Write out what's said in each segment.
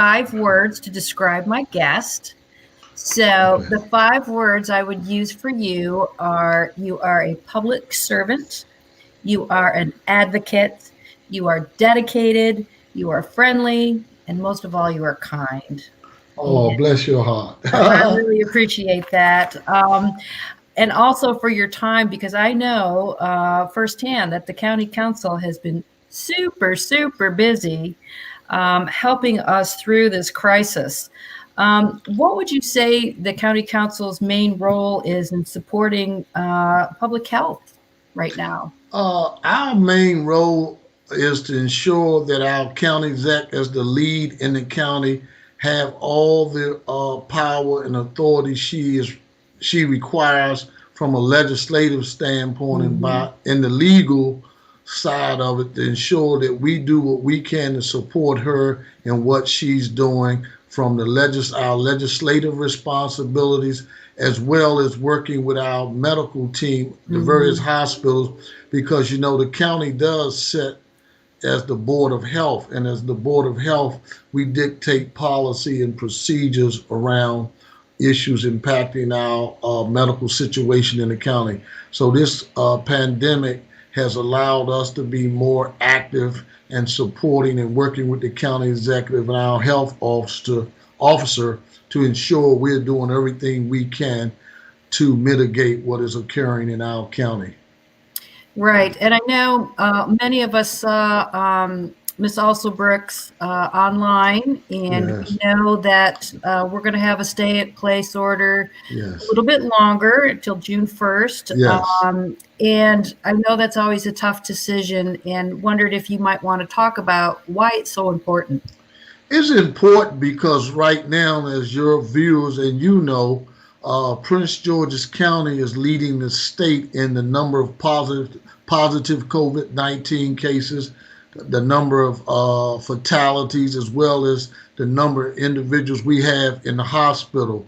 5 words to describe my guest. So Okay. the 5 words I would use for you are a public servant, you are an advocate, you are dedicated, you are friendly, and most of all, you are kind. Oh, And bless your heart. I really appreciate that. And also for your time, because I know firsthand that the county council has been super, super busy helping us through this crisis. What would you say the county council's main role is in supporting public health right now? Our main role is to ensure that our county exec, as the lead in the county, have all the power and authority she requires from a legislative standpoint and Mm-hmm. by in the legal side of it to ensure that we do what we can to support her in what she's doing from our legislative responsibilities as well as working with our medical team, the various Mm-hmm. hospitals, because the county does set as the Board of Health, and as the Board of Health, we dictate policy and procedures around issues impacting our medical situation in the county. So this pandemic has allowed us to be more active and supporting and working with the county executive and our health officer to ensure we're doing everything we can to mitigate what is occurring in our county. Right. And I know many of us saw Miss Alsobrooks online, and we Yes, know that we're going to have a stay at place order a yes, little bit longer until June 1st. yes. And I know that's always a tough decision, and wondered if you might want to talk about why it's so important. It's important because right now, as your viewers and Prince George's County is leading the state in the number of positive COVID-19 cases, the number of fatalities, as well as the number of individuals we have in the hospital.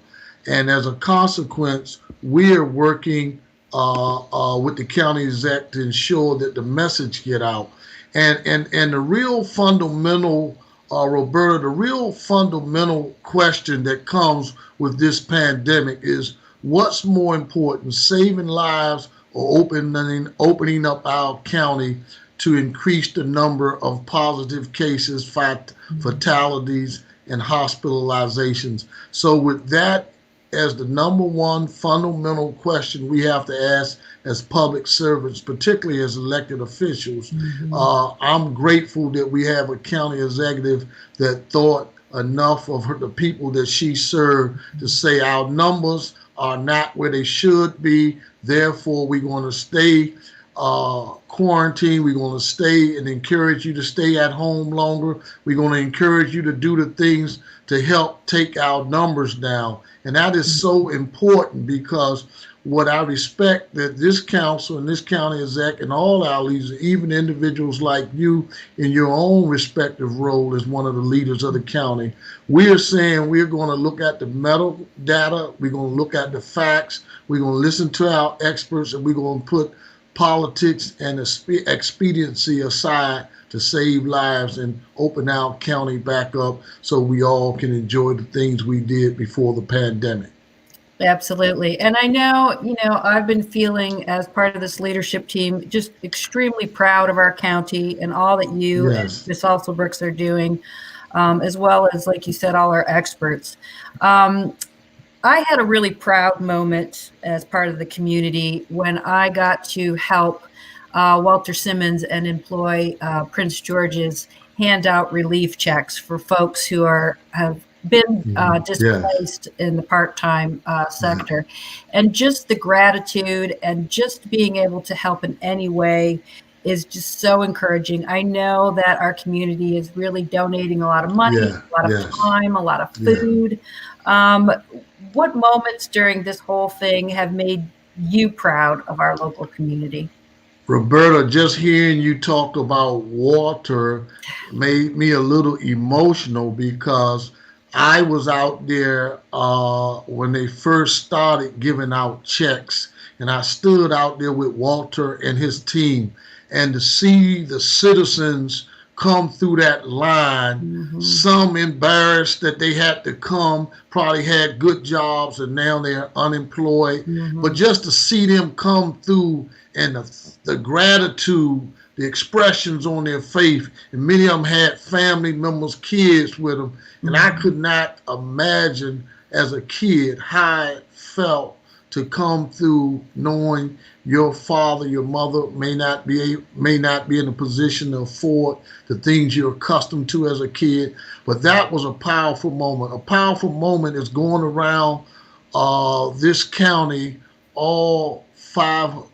And as a consequence, we are working with the county exec to ensure that the message get out. And the real fundamental, Roberta, the real fundamental question that comes with this pandemic is what's more important, saving lives or opening up our county to increase the number of positive cases, fatalities, and hospitalizations. So with that as the number one fundamental question we have to ask as public servants, particularly as elected officials. Mhm. I'm grateful that we have a county executive that thought enough of the people that she served to say our numbers are not where they should be. Therefore, we're going to stay quarantined. We're going to stay and encourage you to stay at home longer. We're going to encourage you to do the things to help take our numbers down. And that is so important because what I respect that this council and this county exec and all our leaders, even individuals like you in your own respective role as one of the leaders of the county, we are saying we're going to look at the medical data, we're going to look at the facts, we're going to listen to our experts, and we're going to put politics and expediency aside to save lives and open our county back up so we all can enjoy the things we did before the pandemic. Absolutely. And I know, I've been feeling as part of this leadership team just extremely proud of our county and all that you and Yes. Ms. Alsobrooks are doing, as well as, like you said, all our experts. Um, I had a really proud moment as part of the community when I got to help Walter Simmons and employ Prince George's hand out relief checks for folks who have been Yes. displaced in the part-time sector. And just the gratitude and just being able to help in any way is just so encouraging. I know that our community is really donating a lot of money, Yeah. a lot of Yes. time, a lot of Yeah. food. Um, what moments during this whole thing have made you proud of our local community? Roberta, just hearing you talk about water made me a little emotional because I was out there when they first started giving out checks, and I stood out there with Walter and his team, and to see the citizens come through that line. Mm-hmm. Some embarrassed that they had to come, probably had good jobs and now they're unemployed. Mm-hmm. But just to see them come through and the gratitude, the expressions on their face, and many of them had family members, kids with them. And I could not imagine as a kid how it felt to come through knowing your father, your mother may not be in a position to afford the things you're accustomed to as a kid. But that was a powerful moment. A powerful moment is going around this county, all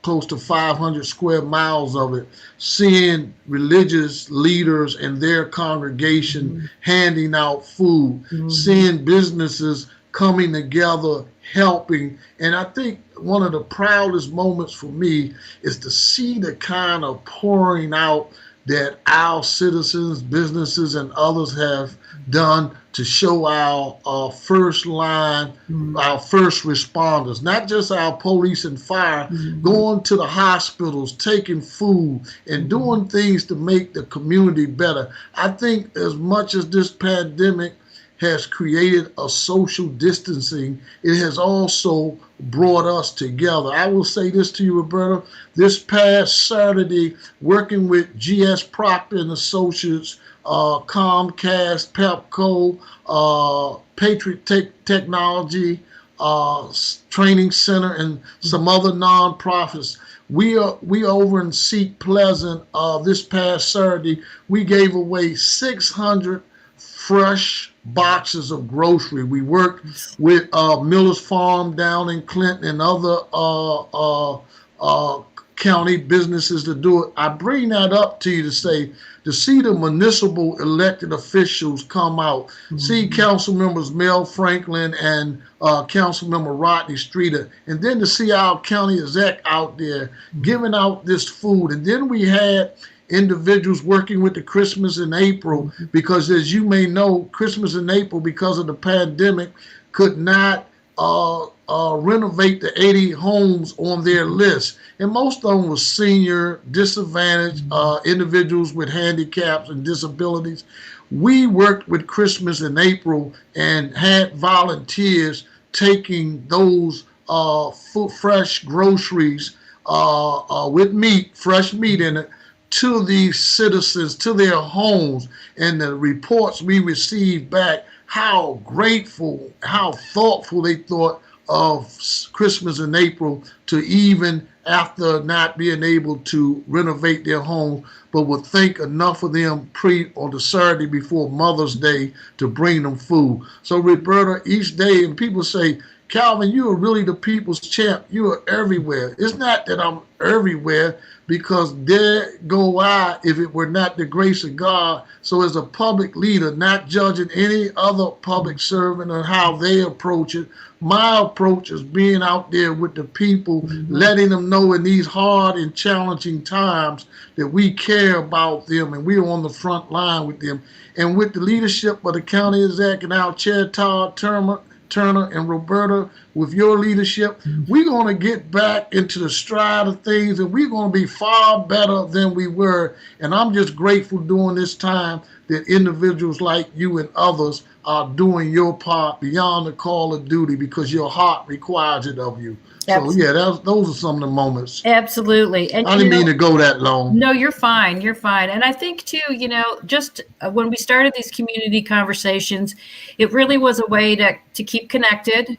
close to 500 square miles of it, seeing religious leaders and their congregation handing out food, seeing businesses coming together, helping. And I think one of the proudest moments for me is to see the kind of pouring out that our citizens, businesses, and others have done to show our first line, our first responders, not just our police and fire, going to the hospitals, taking food, and doing things to make the community better. I think as much as this pandemic has created a social distancing, it has also brought us together. I will say this to you, Roberta. This past Saturday, working with G.S. Proctor and Associates, Comcast, Pepco, Patriot Technology, Training Center, and some other nonprofits. We over in Seat Pleasant this past Saturday. We gave away 600 fresh boxes of grocery. We worked with Miller's Farm down in Clinton and other county businesses to do it. I bring that up to you to say, to see the municipal elected officials come out, see council members Mel Franklin and council member Rodney Streeter, and then to see our county exec out there giving out this food. And then we had individuals working with the Christmas in April, because as you may know, Christmas in April, because of the pandemic, could not renovate the 80 homes on their list. And most of them were senior, disadvantaged individuals with handicaps and disabilities. We worked with Christmas in April and had volunteers taking those fresh groceries with meat, fresh meat in it, to these citizens, to their homes. And the reports we received back, how grateful, how thoughtful they thought of Christmas in April, to even after not being able to renovate their homes, but would think enough of them on the Saturday before Mother's Day to bring them food. So Roberta, each day, and people say, Calvin, you are really the people's champ. You are everywhere. It's not that I'm everywhere, because there go I if it were not the grace of God. So as a public leader, not judging any other public servant and how they approach it, my approach is being out there with the people, letting them know in these hard and challenging times that we care about them and we're on the front line with them. And with the leadership of the county exec and our chair, Todd Turner and Roberta, with your leadership, we're going to get back into the stride of things, and we're going to be far better than we were. And I'm just grateful during this time that individuals like you and others are doing your part beyond the call of duty, because your heart requires it of you. Absolutely. So yeah, those are some of the moments. Absolutely. And I didn't mean to go that long. No, you're fine. You're fine. And I think too, just when we started these community conversations, it really was a way to keep connected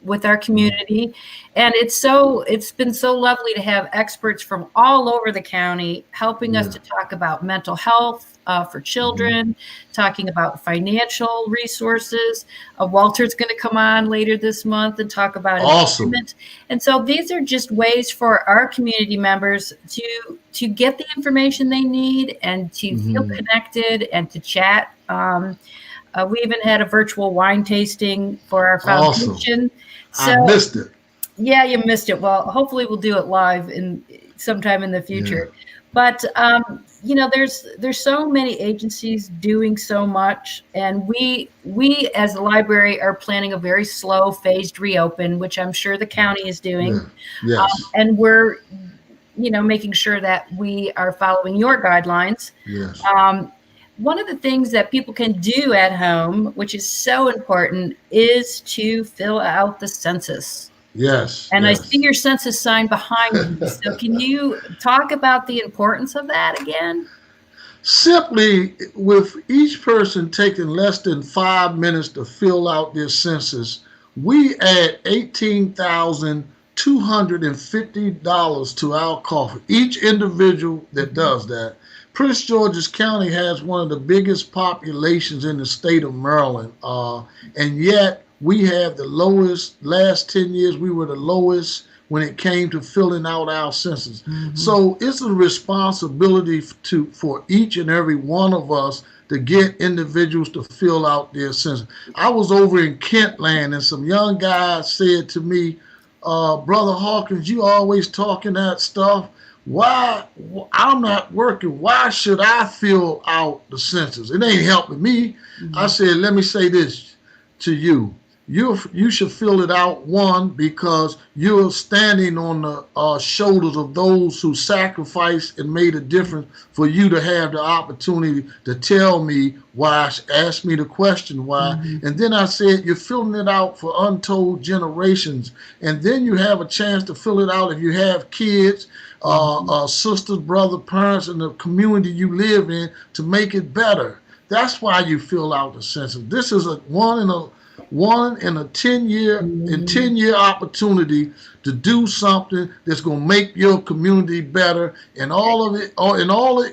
with our community. And it's been so lovely to have experts from all over the county helping us to talk about mental health for children, talking about financial resources. Walter's going to come on later this month and talk about employment. And so these are just ways for our community members to get the information they need and to feel connected and to chat. We even had a virtual wine tasting for our foundation. So, I missed it. Yeah, you missed it. Well, hopefully we'll do it live sometime in the future. Yeah. But there's so many agencies doing so much, and we as the library are planning a very slow phased reopen, which I'm sure the county is doing. Yeah. Yes. And we're making sure that we are following your guidelines. Yes. One of the things that people can do at home, which is so important, is to fill out the census. Yes. And I see Yes. your census sign behind you. So can you talk about the importance of that again? Simply, with each person taking less than 5 minutes to fill out their census, we add $18,250 to our coffers. Each individual that does that. Prince George's County has one of the biggest populations in the state of Maryland, and yet we have the lowest. Last 10 years, we were the lowest when it came to filling out our census. So it's a responsibility for each and every one of us to get individuals to fill out their census. I was over in Kentland, and some young guys said to me, Brother Hawkins, you always talking that stuff. Why? I'm not working. Why should I fill out the census? It ain't helping me. I said, let me say this to you. You should fill it out, one, because you're standing on the shoulders of those who sacrificed and made a difference for you to have the opportunity to tell me why, ask me the question why. And then I said, you're filling it out for untold generations. And then you have a chance to fill it out if you have kids, sisters, brothers, parents in the community you live in, to make it better. That's why you fill out the census. This is a one in a 10-year opportunity to do something that's going to make your community better, and all it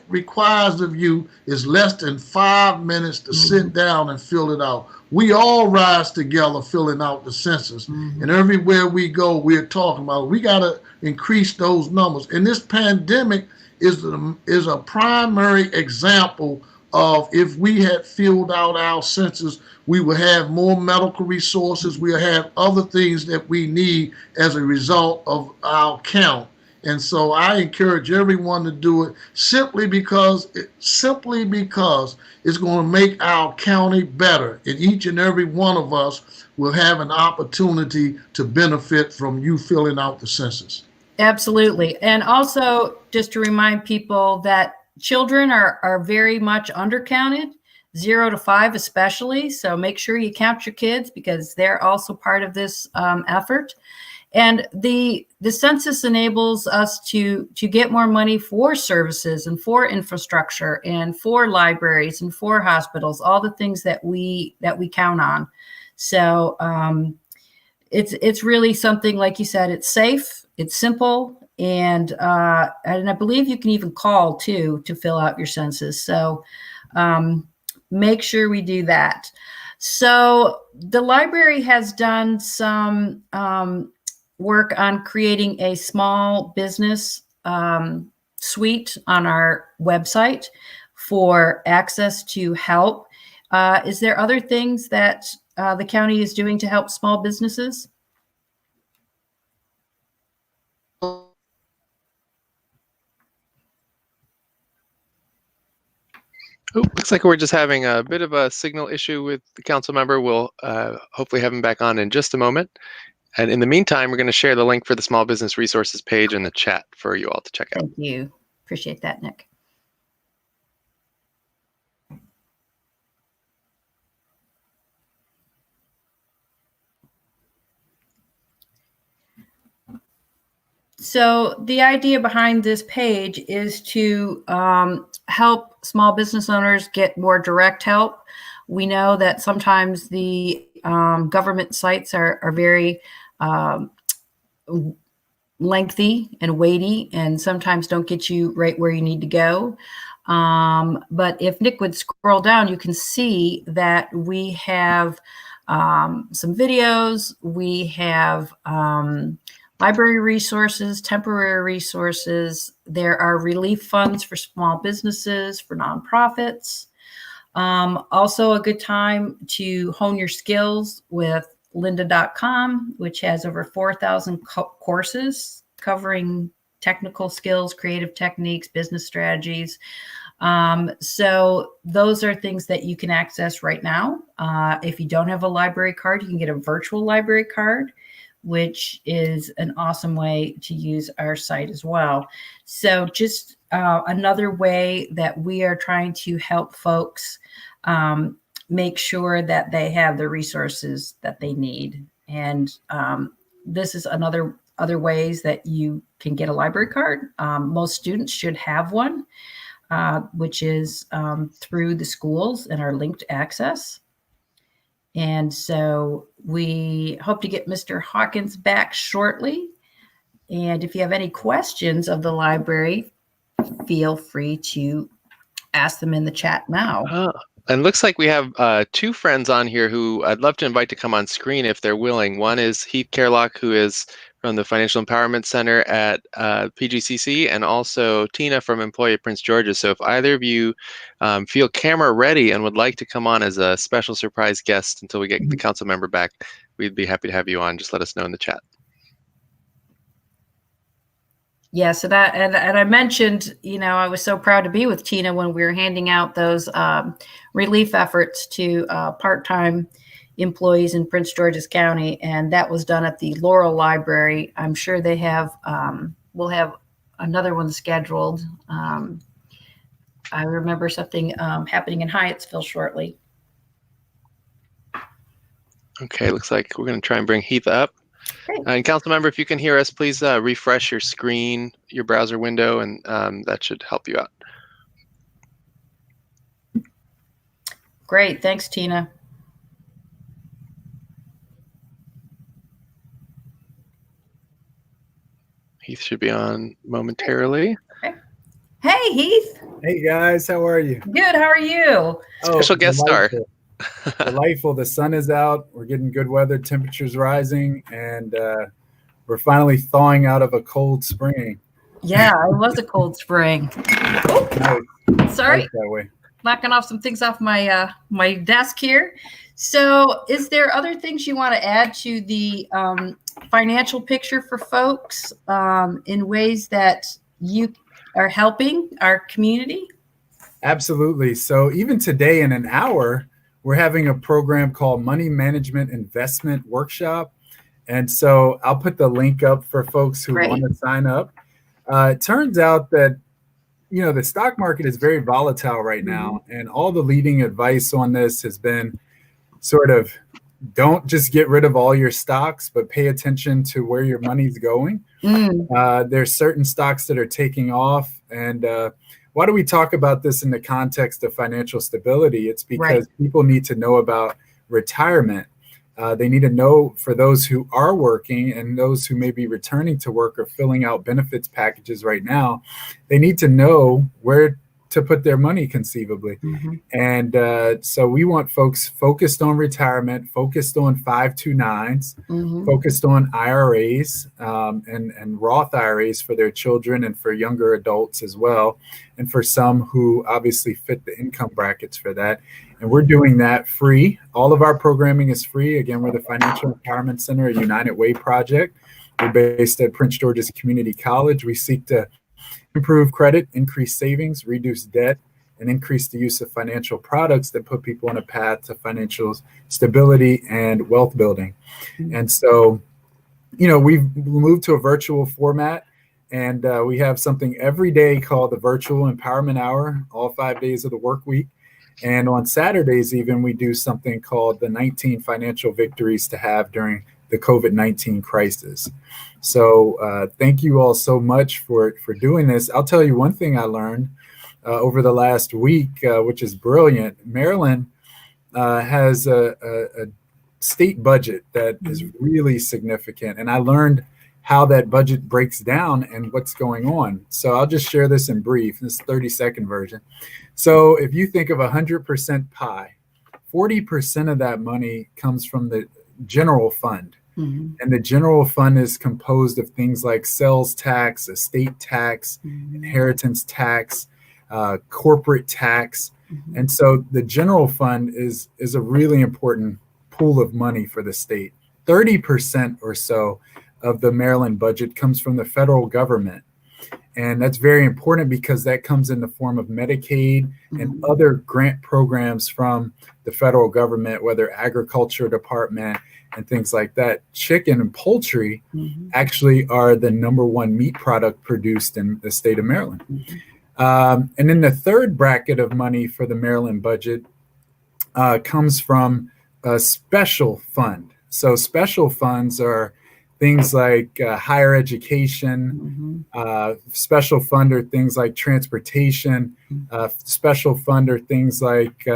requires of you is less than 5 minutes to sit down and fill it out. We all rise together filling out the census, and everywhere we go, we're talking about it. We got to increase those numbers, and this pandemic is a primary example of, if we had filled out our census, we will have more medical resources. We'll have other things that we need as a result of our count. And so I encourage everyone to do it simply because it's going to make our county better. And each and every one of us will have an opportunity to benefit from you filling out the census. Absolutely. And also, just to remind people that children are very much undercounted, 0 to 5 especially. So make sure you count your kids, because they're also part of this effort. And the census enables us to get more money for services and for infrastructure and for libraries and for hospitals, all the things that we count on. So it's really something, like you said, it's safe, it's simple, and I believe you can even call too to fill out your census. So make sure we do that. So the library has done some work on creating a small business suite on our website for access to help. Is there other things that the county is doing to help small businesses? Oh, looks like we're just having a bit of a signal issue with the council member. We'll hopefully have him back on in just a moment. And in the meantime, we're going to share the link for the Small Business Resources page in the chat for you all to check out. Thank you. Appreciate that, Nick. So the idea behind this page is to help small business owners get more direct help. We know that sometimes the government sites are very lengthy and weighty, and sometimes don't get you right where you need to go. But if Nick would scroll down, you can see that we have some videos, we have library resources, temporary resources. There are relief funds for small businesses, for nonprofits. Also a good time to hone your skills with lynda.com, which has over 4,000 courses covering technical skills, creative techniques, business strategies. So those are things that you can access right now. If you don't have a library card, you can get a virtual library card, which is an awesome way to use our site as well. So just another way that we are trying to help folks make sure that they have the resources that they need. And this is other ways that you can get a library card. Most students should have one, which is through the schools and our linked access. And so we hope to get Mr. Hawkins back shortly. And if you have any questions of the library, feel free to ask them in the chat now. And looks like we have 2 friends on here who I'd love to invite to come on screen if they're willing. One is Heath Kerlock, who is from the Financial Empowerment Center at PGCC, and also Tina from Employee at Prince George's. So if either of you feel camera ready and would like to come on as a special surprise guest until we get the council member back, we'd be happy to have you on. Just let us know in the chat. Yeah, so that, and I mentioned, I was so proud to be with Tina when we were handing out those relief efforts to part-time employees in Prince George's County, and that was done at the Laurel Library. I'm sure they have, we'll have another one scheduled. I remember something happening in Hyattsville shortly. Okay, looks like we're going to try and bring Heath up. And council member, if you can hear us, please refresh your screen, your browser window, and that should help you out. Great, thanks, Tina. Heath should be on momentarily. Okay. Hey, Heath. Hey guys, how are you? Good, how are you? Special guest star. Delightful. The sun is out. We're getting good weather. Temperatures rising, and we're finally thawing out of a cold spring. Yeah, it was a cold spring. Oh, Nice. sorry, Nice that way. knocking off some things off my my desk here. So, is there other things you want to add to the financial picture for folks in ways that you are helping our community? Absolutely. So even today in an hour, we're having a program called Money Management Investment Workshop. And so I'll put the link up for folks who want to sign up. It turns out that, the stock market is very volatile right now. And all the leading advice on this has been sort of, don't just get rid of all your stocks, but pay attention to where your money's going. There's certain stocks that are taking off. And why do we talk about this in the context of financial stability? It's because people need to know about retirement. They need to know, for those who are working and those who may be returning to work or filling out benefits packages right now, they need to know where to put their money conceivably. And so we want folks focused on retirement, focused on 529s, focused on IRAs and Roth IRAs for their children and for younger adults as well. And for some who obviously fit the income brackets for that. And we're doing that free. All of our programming is free. Again, we're the Financial Empowerment Center, a United Way project. We're based at Prince George's Community College. We seek to improve credit, increase savings, reduce debt, and increase the use of financial products that put people on a path to financial stability and wealth building. And so, we've moved to a virtual format, and we have something every day called the Virtual Empowerment Hour, all 5 days of the work week. And on Saturdays, even, we do something called the 19 Financial Victories to Have During the COVID-19 Crisis. So thank you all so much for doing this. I'll tell you one thing I learned over the last week, which is brilliant. Maryland has a state budget that is really significant. And I learned how that budget breaks down and what's going on. So I'll just share this in brief. This is the 30-second version. So if you think of 100% pie, 40% of that money comes from the general fund. And the general fund is composed of things like sales tax, estate tax, inheritance tax, corporate tax. And so the general fund is a really important pool of money for the state. 30% or so of the Maryland budget comes from the federal government. And that's very important because that comes in the form of Medicaid and other grant programs from the federal government, whether agriculture department and things like that. Chicken and poultry actually are the #1 meat product produced in the state of Maryland. And then the third bracket of money for the Maryland budget comes from a special fund. So special funds are things like higher education, special fund are things like transportation, special fund are things like,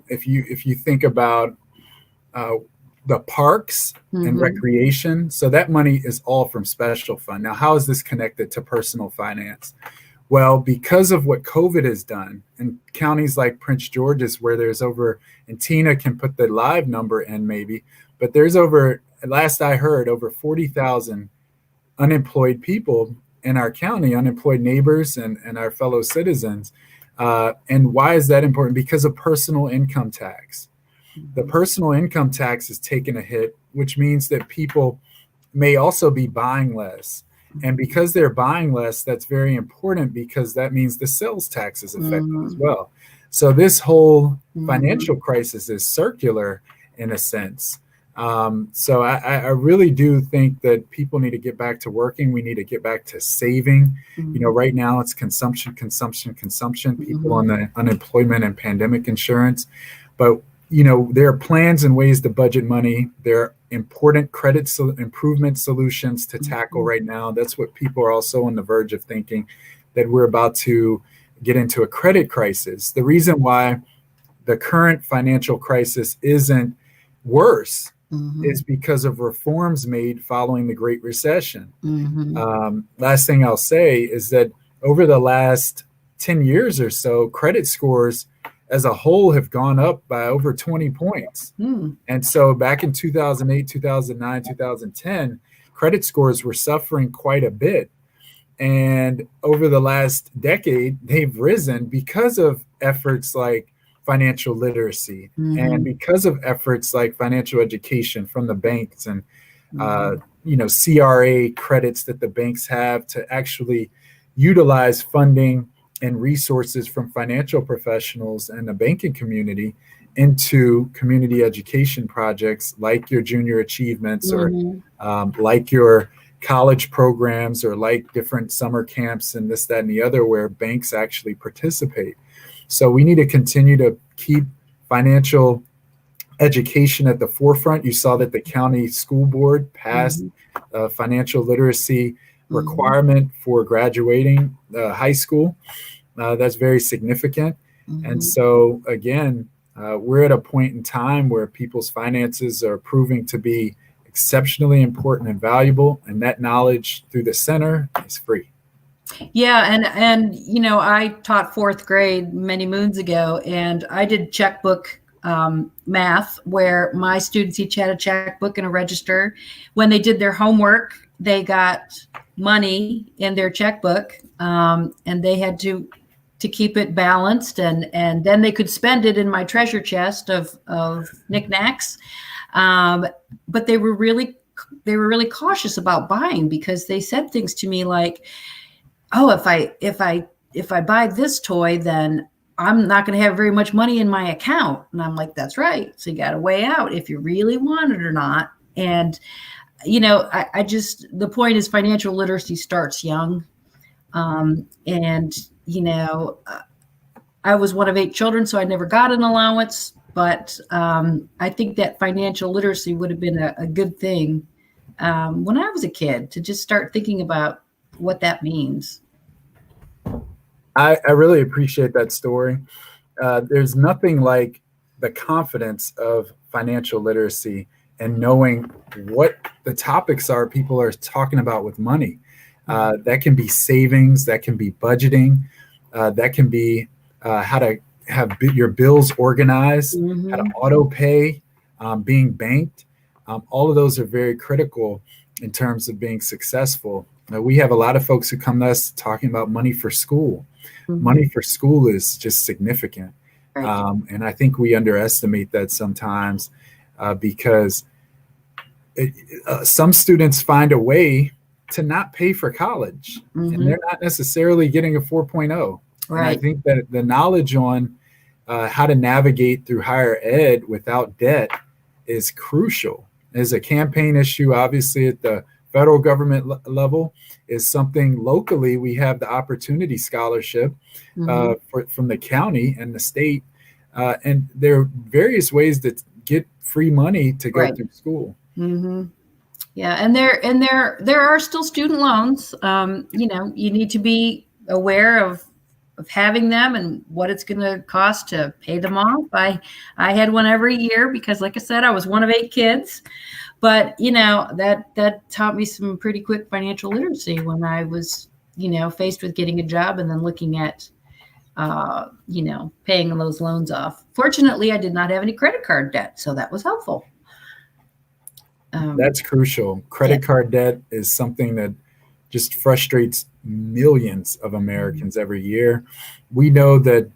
if you think about the parks and recreation. So that money is all from special fund. Now, how is this connected to personal finance? Well, because of what COVID has done in counties like Prince George's, where there's over, and Tina can put the live number in maybe, but there's over, last I heard, over 40,000 unemployed people in our county, unemployed neighbors and our fellow citizens. And why is that important? Because of personal income tax. The personal income tax is taking a hit, which means that people may also be buying less. And because they're buying less, that's very important because that means the sales tax is affected as well. So this whole financial crisis is circular in a sense. So I really do think that people need to get back to working. We need to get back to saving. Right now it's consumption. People on the unemployment and pandemic insurance. But there are plans and ways to budget money. There are important credit improvement solutions to tackle right now. That's what people are also on the verge of thinking, that we're about to get into a credit crisis. The reason why the current financial crisis isn't worse is because of reforms made following the Great Recession. Last thing I'll say is that over the last 10 years or so, credit scores as a whole have gone up by over 20 points. And so back in 2008, 2009, 2010, credit scores were suffering quite a bit. And over the last decade, they've risen because of efforts like financial literacy and because of efforts like financial education from the banks and, CRA credits that the banks have to actually utilize funding and resources from financial professionals and the banking community into community education projects like your junior achievements or like your college programs or like different summer camps and this, that, and the other where banks actually participate. So we need to continue to keep financial education at the forefront. You saw that the county school board passed a financial literacy requirement for graduating high school. That's very significant. And so again, we're at a point in time where people's finances are proving to be exceptionally important and valuable, and that knowledge through the center is free. Yeah, and I taught 4th grade many moons ago, and I did checkbook math where my students each had a checkbook and a register. When they did their homework, they got money in their checkbook, and they had to keep it balanced, and then they could spend it in my treasure chest of knickknacks. But they were really cautious about buying because they said things to me like, "Oh, if I buy this toy, then I'm not going to have very much money in my account." And I'm like, "That's right. So you got to weigh out if you really want it or not." And I just, the point is financial literacy starts young. And I was one of 8 children, so I never got an allowance. But I think that financial literacy would have been a good thing when I was a kid, to just start thinking about what that means. I really appreciate that story. There's nothing like the confidence of financial literacy and knowing what the topics are people are talking about with money. That can be savings, that can be budgeting, that can be how to have your bills organized, how to auto pay, being banked. All of those are very critical in terms of being successful. We have a lot of folks who come to us talking about money for school. Money for school is just significant. Right. And I think we underestimate that sometimes because some students find a way to not pay for college, and they're not necessarily getting a 4.0. Right. And I think that the knowledge on how to navigate through higher ed without debt is crucial. As a campaign issue, obviously at the federal government level, is something locally. We have the Opportunity Scholarship from the county and the state, and there are various ways to get free money to go through school. Yeah, and there are still student loans. You need to be aware of having them and what it's going to cost to pay them off. I had one every year because, like I said, I was one of 8 kids. But that taught me some pretty quick financial literacy when I was faced with getting a job and then looking at paying those loans off. Fortunately, I did not have any credit card debt, so that was helpful. That's crucial. Credit card debt is something that just frustrates millions of Americans every year. We know that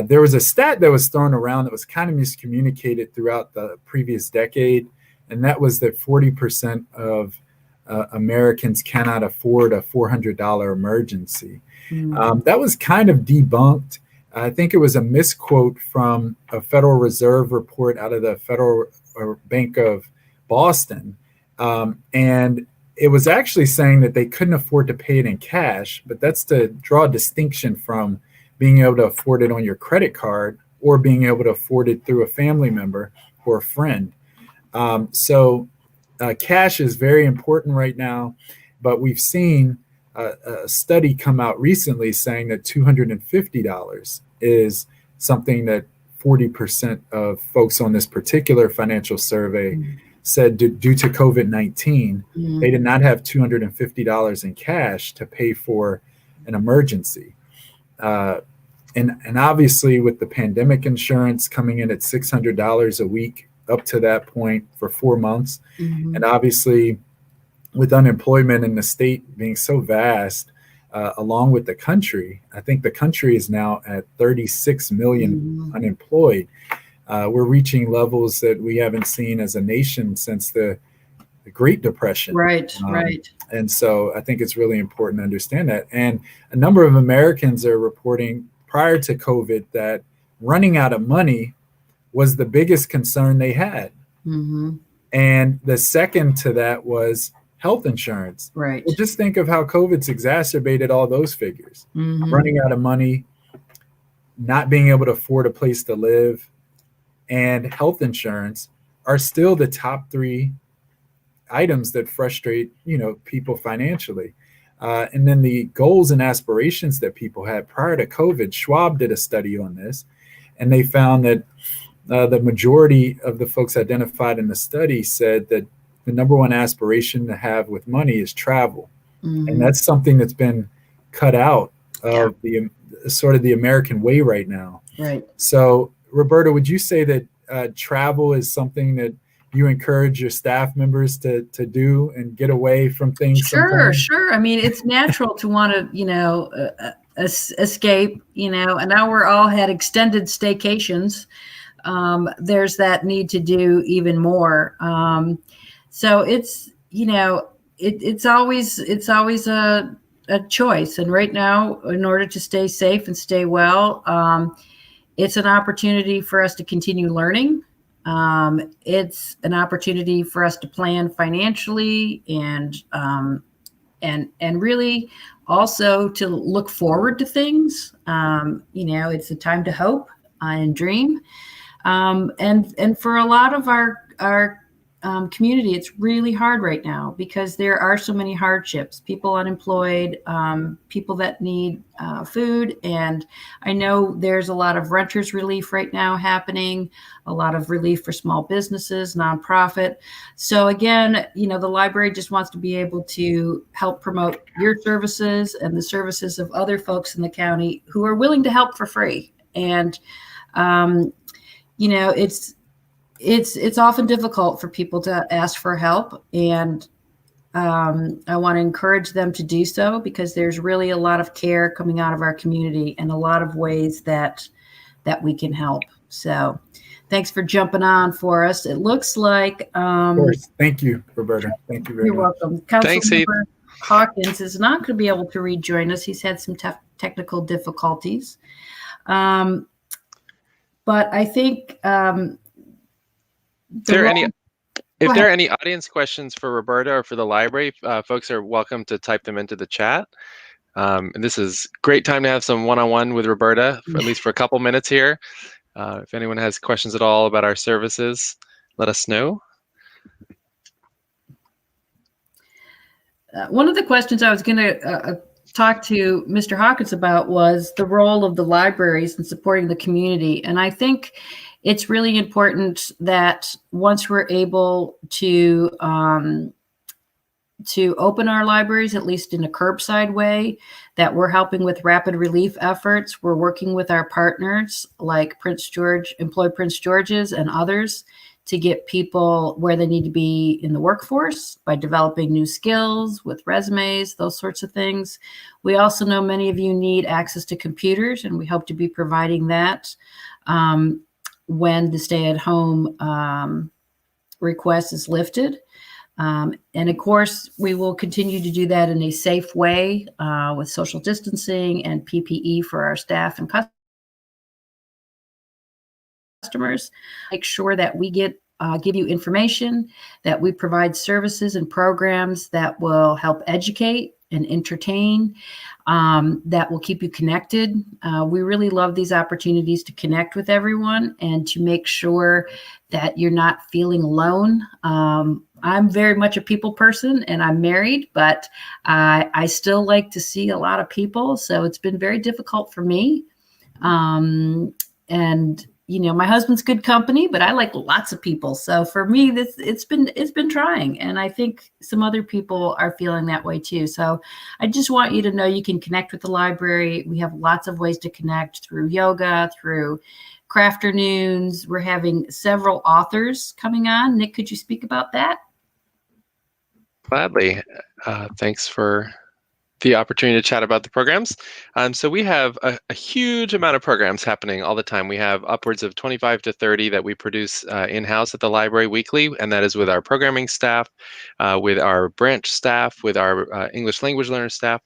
there was a stat that was thrown around that was kind of miscommunicated throughout the previous decade, and that was that 40% of Americans cannot afford a $400 emergency. That was kind of debunked. I think it was a misquote from a Federal Reserve report out of the Federal Bank of Boston. And it was actually saying that they couldn't afford to pay it in cash, but that's to draw a distinction from being able to afford it on your credit card or being able to afford it through a family member or a friend. So cash is very important right now, but we've seen a study come out recently saying that $250 is something that 40% of folks on this particular financial survey said due to COVID-19, they did not have $250 in cash to pay for an emergency. And obviously with the pandemic insurance coming in at $600 a week up to that point for 4 months, and obviously with unemployment in the state being so vast, along with the country, I think the country is now at 36 million unemployed. We're reaching levels that we haven't seen as a nation since the Great Depression. Right. And so I think it's really important to understand that. And a number of Americans are reporting prior to COVID that running out of money was the biggest concern they had. And the second to that was health insurance. Right. Well, just think of how COVID's exacerbated all those figures. Running out of money, not being able to afford a place to live, and health insurance are still the top 3 items that frustrate, people financially. And then the goals and aspirations that people had prior to COVID, Schwab did a study on this, and they found that the majority of the folks identified in the study said that the number one aspiration to have with money is travel. And that's something that's been cut out of the sort of the American way right now. Right. So, Roberta, would you say that travel is something that you encourage your staff members to do and get away from things? Sure. I mean, it's natural to want to, escape, and now we're all had extended staycations. There's that need to do even more. So it's, it's always a choice. And right now, in order to stay safe and stay well, it's an opportunity for us to continue learning. It's an opportunity for us to plan financially and really also to look forward to things. It's a time to hope and dream. And for a lot of our community, it's really hard right now because there are so many hardships, people unemployed, people that need food. And I know there's a lot of renters relief right now happening, a lot of relief for small businesses, nonprofit. So again, the library just wants to be able to help promote your services and the services of other folks in the county who are willing to help for free. And, it's often difficult for people to ask for help, and I want to encourage them to do so because there's really a lot of care coming out of our community and a lot of ways that we can help. So thanks for jumping on for us. It looks like of course. Thank you, Roberta. Thank you very much. You're welcome. Thanks, Steve. Hawkins is not going to be able to rejoin us. He's had some technical difficulties. But I think if there are any audience questions for Roberta or for the library, folks are welcome to type them into the chat. And this is great time to have some one-on-one with Roberta, at least for a couple minutes here. If anyone has questions at all about our services, let us know. One of the questions I was going to talk to Mr. Hawkins about was the role of the libraries in supporting the community. And I think it's really important that once we're able to open our libraries, at least in a curbside way, that we're helping with rapid relief efforts. We're working with our partners like Employ Prince George's and others to get people where they need to be in the workforce by developing new skills with resumes, those sorts of things. We also know many of you need access to computers, and we hope to be providing that when the stay-at-home request is lifted. And of course, we will continue to do that in a safe way with social distancing and PPE for our staff and customers. Make sure that we give you information, that we provide services and programs that will help educate and entertain, that will keep you connected. We really love these opportunities to connect with everyone and to make sure that you're not feeling alone. I'm very much a people person and I'm married, but I still like to see a lot of people. So it's been very difficult for me. And you know, my husband's good company, but I like lots of people. So for me, it's been trying. And I think some other people are feeling that way too. So I just want you to know you can connect with the library. We have lots of ways to connect through yoga, through crafternoons. We're having several authors coming on. Nick, could you speak about that? Gladly. Thanks for the opportunity to chat about the programs. So we have a huge amount of programs happening all the time. We have upwards of 25 to 30 that we produce in-house at the library weekly, and that is with our programming staff, with our branch staff, with our English language learner staff.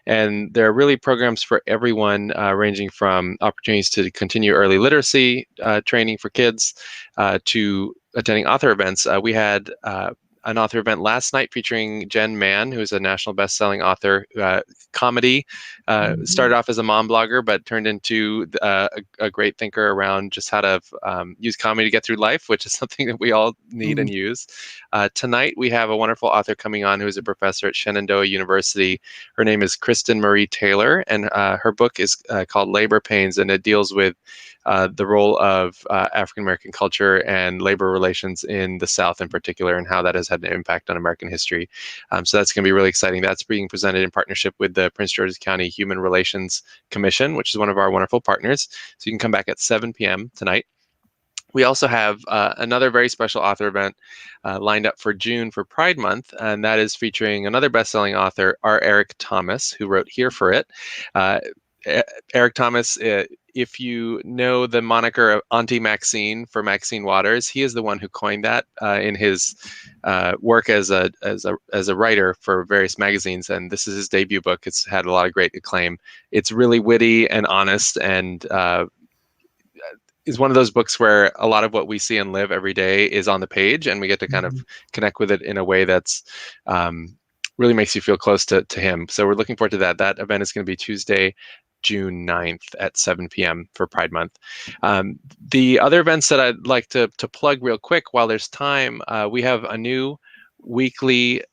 And there are really programs for everyone, ranging from opportunities to continue early literacy training for kids to attending author events. We had an author event last night featuring Jen Mann, who's a national best-selling author. Comedy started off as a mom blogger, but turned into a great thinker around just how to use comedy to get through life, which is something that we all need and use. Tonight, we have a wonderful author coming on who is a professor at Shenandoah University. Her name is Kristen Marie Taylor, and her book is called Labor Pains, and it deals with the role of African-American culture and labor relations in the South in particular, and how that has had an impact on American history. So that's going to be really exciting. That's being presented in partnership with the Prince George's County Human Relations Commission, which is one of our wonderful partners. So you can come back at 7 p.m. tonight. We also have another very special author event lined up for June for Pride Month, and that is featuring another best-selling author, R. Eric Thomas, who wrote Here for It. Eric Thomas, if you know the moniker of Auntie Maxine for Maxine Waters, he is the one who coined that in his work as a writer for various magazines, and this is his debut book. It's had a lot of great acclaim. It's really witty and honest, and is one of those books where a lot of what we see and live every day is on the page, and we get to kind of connect with it in a way that's really makes you feel close to him. So we're looking forward to that. That event is going to be Tuesday, June 9th at 7 p.m. for Pride Month. The other events that I'd like to plug real quick while there's time, we have a new weekly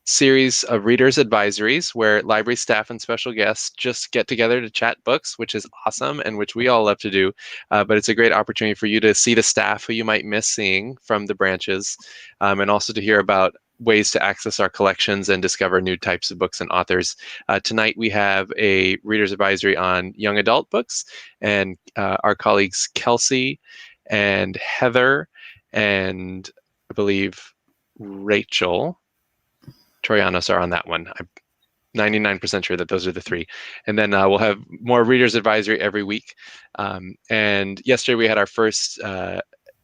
series of readers advisories where library staff and special guests just get together to chat books, which is awesome and which we all love to do. But it's a great opportunity for you to see the staff who you might miss seeing from the branches, and also to hear about ways to access our collections and discover new types of books and authors. Tonight we have a reader's advisory on young adult books, and our colleagues Kelsey and Heather and I believe Rachel Troyanos are on that one. I'm 99% sure that those are the three. And then we'll have more reader's advisory every week. And yesterday we had our first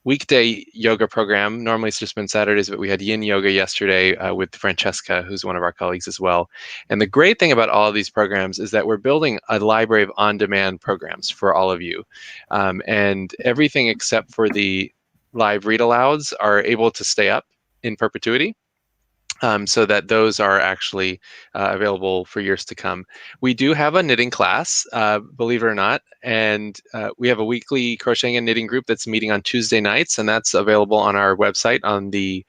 weekday yoga program. Normally it's just been Saturdays, but we had yin yoga yesterday with Francesca, who's one of our colleagues as well. And the great thing about all of these programs is that we're building a library of on-demand programs for all of you. And everything except for the live read alouds are able to stay up in perpetuity. So that those are actually available for years to come. We do have a knitting class, believe it or not, and we have a weekly crocheting and knitting group that's meeting on Tuesday nights, and that's available on our website on the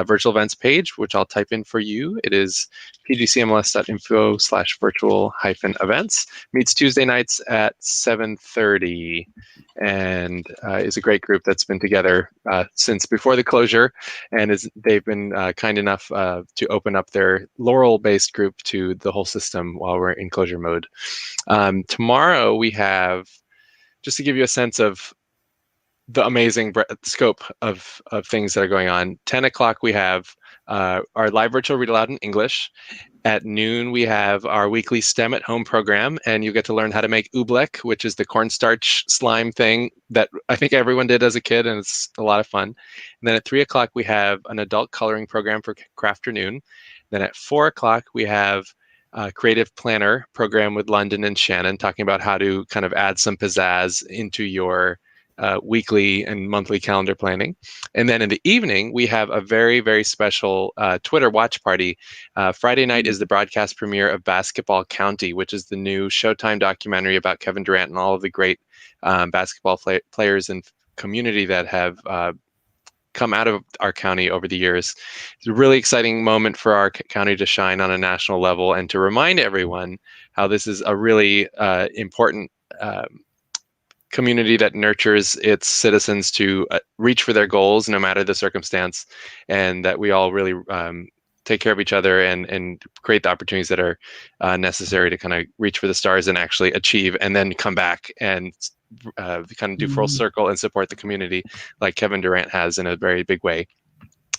virtual events page, which I'll type in for you. It is pgcmls.info/virtual-events. Meets Tuesday nights at 7:30. And is a great group that's been together since before the closure, and they've been kind enough to open up their Laurel-based group to the whole system while we're in closure mode. Tomorrow we have, just to give you a sense of the amazing scope of things that are going on, 10 o'clock we have our live virtual read aloud in English. At noon, we have our weekly STEM at Home program, and you get to learn how to make oobleck, which is the cornstarch slime thing that I think everyone did as a kid, and it's a lot of fun. And then at 3 o'clock, we have an adult coloring program for Crafternoon. Then at 4 o'clock, we have a creative planner program with London and Shannon, talking about how to kind of add some pizzazz into your weekly and monthly calendar planning. And then in the evening, we have a very, very special Twitter watch party. Friday night is the broadcast premiere of Basketball County, which is the new Showtime documentary about Kevin Durant and all of the great basketball players and community that have come out of our county over the years. It's a really exciting moment for our county to shine on a national level and to remind everyone how this is a really important community that nurtures its citizens to reach for their goals no matter the circumstance, and that we all really take care of each other and create the opportunities that are necessary to kind of reach for the stars and actually achieve, and then come back and kind of do full circle and support the community like Kevin Durant has in a very big way.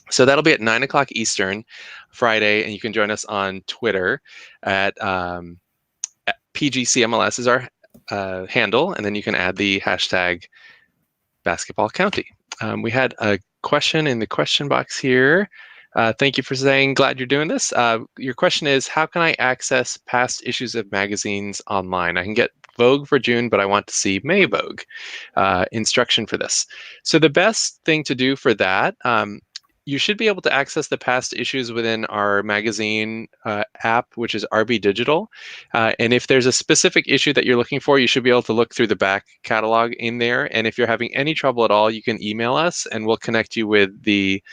So that'll be at 9 o'clock Eastern Friday, and you can join us on Twitter at PGCMLS is our handle, and then you can add the hashtag Basketball County. We had a question in the question box here. Thank you for saying, glad you're doing this. Your question is, how can I access past issues of magazines online? I can get Vogue for June, but I want to see May Vogue. Instruction for this. So the best thing to do for that, you should be able to access the past issues within our magazine app, which is RB Digital. And if there's a specific issue that you're looking for, you should be able to look through the back catalog in there. And if you're having any trouble at all, you can email us and we'll connect you with the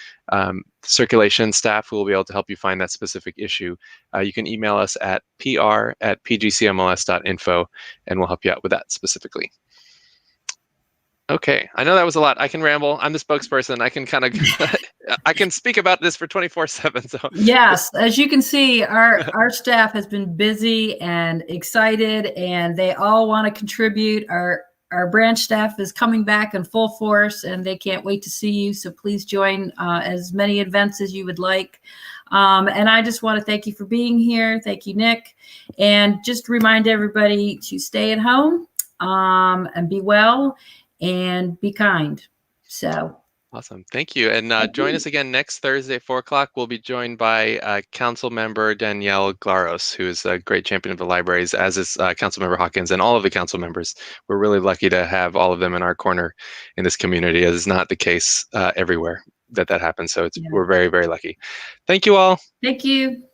circulation staff who will be able to help you find that specific issue. You can email us at pr@pgcmls.info and we'll help you out with that specifically. Okay, I know that was a lot. I can ramble. I'm the spokesperson. I can kind of, I can speak about this for 24/7. So yes, as you can see, our staff has been busy and excited, and they all want to contribute. Our branch staff is coming back in full force, and they can't wait to see you. So please join as many events as you would like. And I just want to thank you for being here. Thank you, Nick, and just remind everybody to stay at home and be well. And be kind. So awesome. Thank you. And join us again next Thursday at 4 o'clock. We'll be joined by Council Member Danielle Glaros, who is a great champion of the libraries, as is Council Member Hawkins and all of the council members. We're really lucky to have all of them in our corner in this community, as is not the case everywhere that happens. So we're very, very lucky. Thank you all. Thank you.